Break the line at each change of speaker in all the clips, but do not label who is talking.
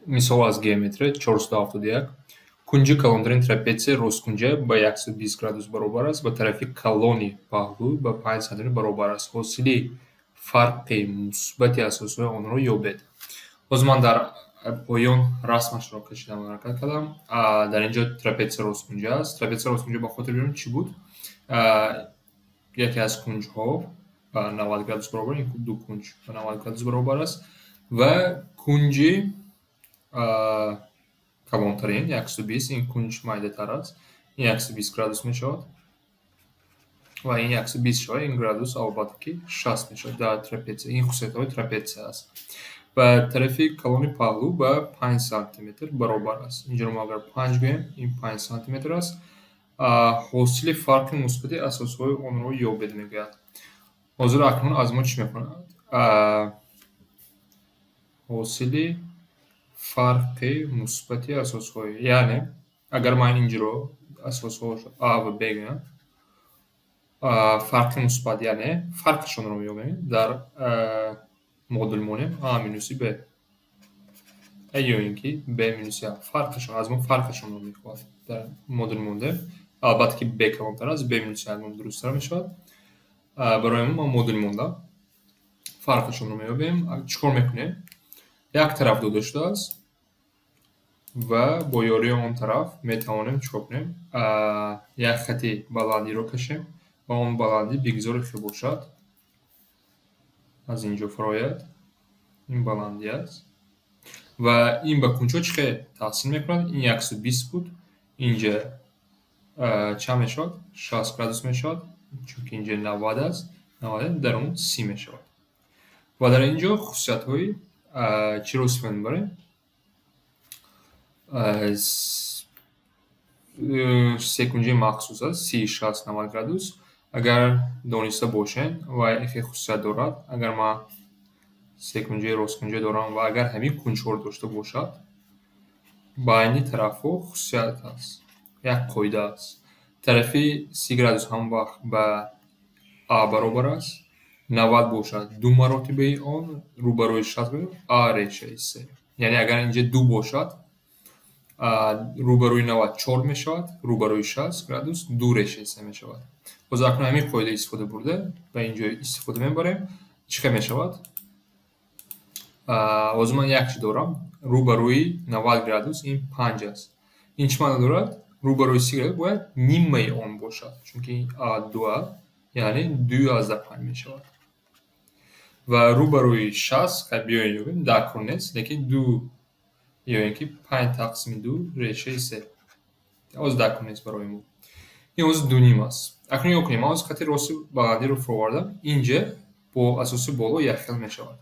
Misal az geometri 470. Кунҷи калонтарин трапеция росткунҷа ба 120 градус баробар аст ва тарафи калони паҳлӯ ба 5 см баробар аст. Ҳосили фарқи мусбати асосҳои онро ёбед. Ҳозир ман дар поён расмашро кашидан ҳаракат кардам. Дар инҷо трапеция росткунҷа аст. Трапеция росткунҷа ба хотир биёрем чӣ буд? Яке аз кунҷҳо ба 90 градус баробар, ин ду кунҷ ба 90 градус баробар аст ва кунҷи калонтарин 120, ин кунҷ майдатар аст. Ин 120 градус мешавад ва ин 120 шавад, ин градус албатта ки 60 мешавад дар трапеция. Ин хусусиятҳои трапеция аст. Ва тарафи калони паҳлӯ ба 5 см баробар аст. Инҷоро мо агар 5 гӯем, ин 5 см аст. ҳосили фарқи мусбати асосҳои онро ёбед мегӯяд. ҳозир акнун аз мо чӣ мехоҳад? ҳосили фарқи мусбати асосҳои, яъне агар ман инҷоро асосҳоашо А ва Б гӯям, фарқи мусбат, яъне фарқашонро меёбем дар модул монем А минуси Б ё ин ки Б минуси А. Фарқашон, аз мо фарқашонро мехоҳад дар модул монем. Албатта ки Б калонтар аст, Б минуси А дурусттар мешавад. Барои ҳамин ман модул мондам. Фарқашонро меёбем. Чӣ кор мекунем? Як тараф дода шудааст ва бо ёрии он тараф метавонем чӣ кор кунем? Як хати баландиро кашем ва он баландӣ бигзори хел бошад. Аз инҷо фарояд ин баландӣ аст ва ин ба кунҷҳо чӣ хел таъсир мекунад? Ин 120 буд, инҷа чанд мешавад? 60 градус мешавад, чунки инҷа 90 аст. 90 дар он 30 мешавад. Ва дар инҷо хусусиятҳои чиро истифода мебарем? Секунҷаи махсус аст, 30, 60, 90 градус. Агар дониста бошед ва хел хусусият дорад, агар ман секунҷаи росткунҷа дорам ва агар ҳамин кунҷҳоро дошта бошад, байни тарафҳо хусусият аст. Як қоида аст. Тарафи 30 градус ҳамон вақт ба А баробар аст. 90 бошад, ду маротибаи он рӯбарои 60 А решаи 3. Яъне агар инҷа 2 бошад, рӯбарои 90 4 мешавад, рӯбарои 60 градус 2 решаи 3 мешавад. Ҳозир акнун ҳамин қоида истифода бурда ба инҷо истифода мебарем. Чӣ хел мешавад? Ҳозир ман як чӣ дорам, рӯбарои 90 градус ин 5 аст. Ин чӣ маъно дорад? Рӯбарои 30 градус бояд нимаи он бошад, чунки А 2, яъне 2/5 мешавад. Ва рӯбарои 60 ка биёем ёбем, дар кор нест, лекин 2 ё ин ки 5 тақсими 2 решаи 3. Ҳозир дар кор нест барои мо. Ин ҳозир 2 аст. Акнун ё кунем, ман ҳозир хати рости баландиро фуровардам. Инҷа бо асоси боло якхел мешавад.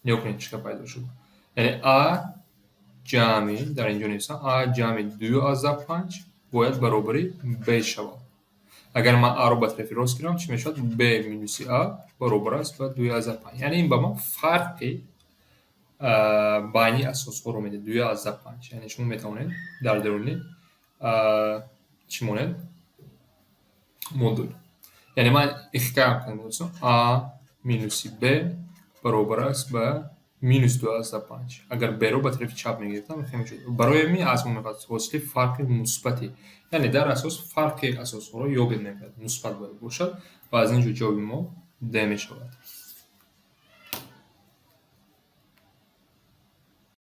Ё кунед чӣ гап пайдо шуд. Яъне А ҷамъи дар инҷо нависам, А ҷамъи 2/5 бояд баробари Б шавад. Агар ман Аро ба тарафи рост гирам, чӣ мешавад? Б минуси А баробар аст ба 2/5. Яъне ин ба ман фарқи байни асосҳоро медиҳад, 2/5. Яъне шумо метавонед дар даруни чӣ монед? Модул. Яъне ман ихкам кардам, А минуси Б баробар аст ба минус 2/5. Агар Б-ро ба тарафи чап мегирифтам, хел мешуд. Барои ҳамин аз мо мехоҳад ҳосили фарқи мусбати, яъне дар асос фарқи асосҳоро ёбед мекунад. Мусбат бояд бошад ва аз инҷо ҷавоби мо Д мешавад.